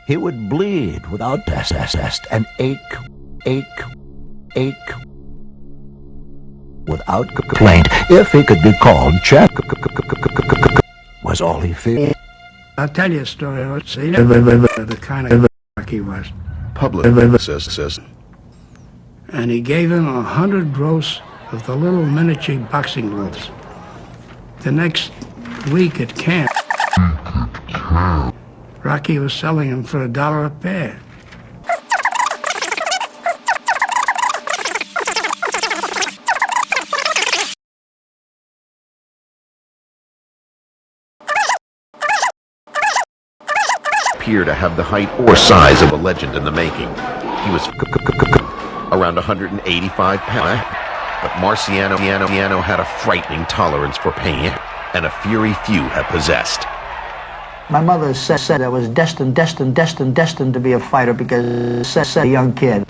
He would bleed without test and ache without complaint. If he could be called Chet, was all he feared. I'll tell you a story. Let's see the kind of he was. Publicist. And he gave him 100 gross of the little miniature boxing gloves. The next week at camp, Rocky was selling them for $1 a pair. Appear to have the height or size of a legend in the making. He was around 185 pounds, but Marciano had a frightening tolerance for pain and a fury few had possessed. My mother said I was destined to be a fighter because said a young kid.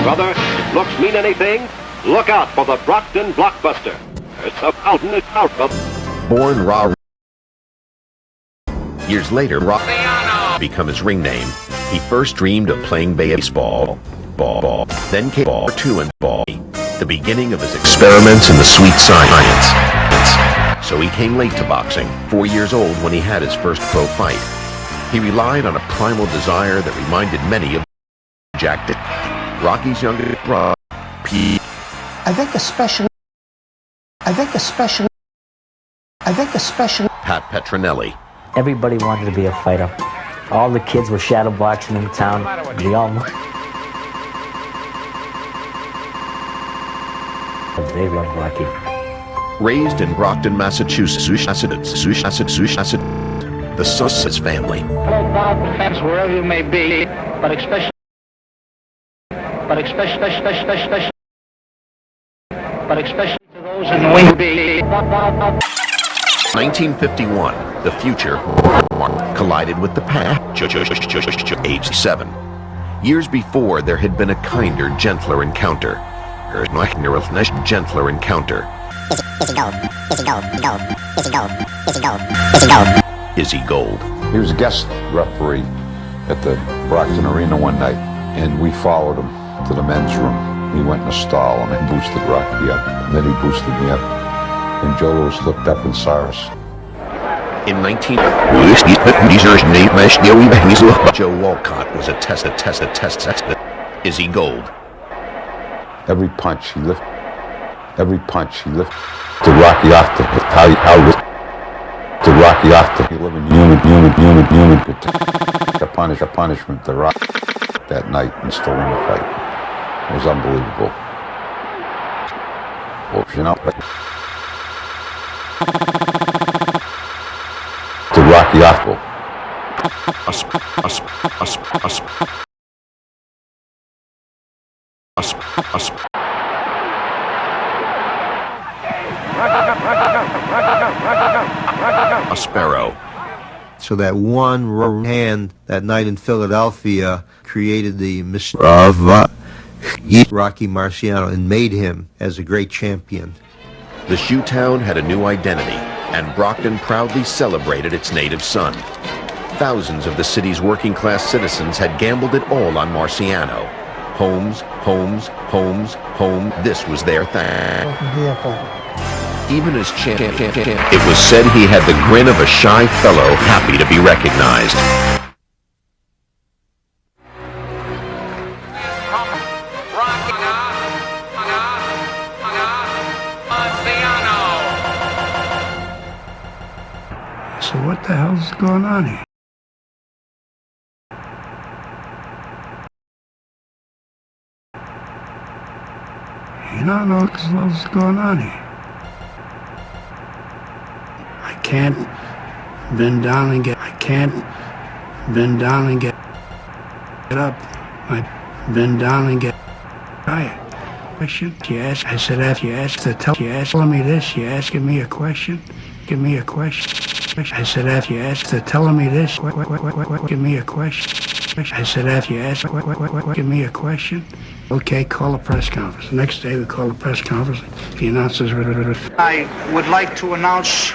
Brother, if looks mean anything, look out for the Brockton Blockbuster. It's a fountain out of. Born raw. Years later, Rocky became his ring name. He first dreamed of playing baseball, then came ball 2 and ball. The beginning of his experiments in the sweet science. So he came late to boxing, 4 years old when he had his first pro fight. He relied on a primal desire that reminded many of Jack Dick. Rocky's younger brother, P. I think especially Pat Petronelli. Everybody wanted to be a fighter. All the kids were shadow boxing in town. We all they love Rocky. Raised in Brockton, Massachusetts, the Sussex family. Hello, Bob, fans, wherever you may be, but especially to those in Wingby. 1951, the future collided with the past, age 7. Years before, there had been a kinder, gentler encounter. Gentler encounter. Izzy Gold. He was a guest referee at the Brockton Arena one night, and we followed him to the men's room. He went in a stall and I boosted Rocky up, and then he boosted me up. And Joe Louis looked up and saw us. In 19... Joe Walcott was a test. Izzy Gold. Every punch he lifted to Rocky off to Rocky off to living unit to punish a punishment to Rocky that night and still win the fight. It was unbelievable. Well, you know, to Rocky off. A sparrow. So that one hand that night in Philadelphia created the mystery of Rocky Marciano and made him as a great champion. The shoe town had a new identity, and Brockton proudly celebrated its native son. Thousands of the city's working-class citizens had gambled it all on Marciano. Homes. This was their thing. Even as champ, it was said he had the grin of a shy fellow happy to be recognized. So what the hell's going on here? You don't know what's going on here. I can't bend down and get up. I bend down and get tired. Question? She asked. I said, after you asked to tell, you asking me this. You asking me a question? Give me a question. I said, after you asked to telling me this. Give me a question. I said, after you ask, give me a question. Okay, call a press conference. The next day we called a press conference. The announcers were... I would like to announce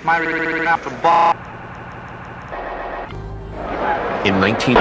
my return at the bar. In 19...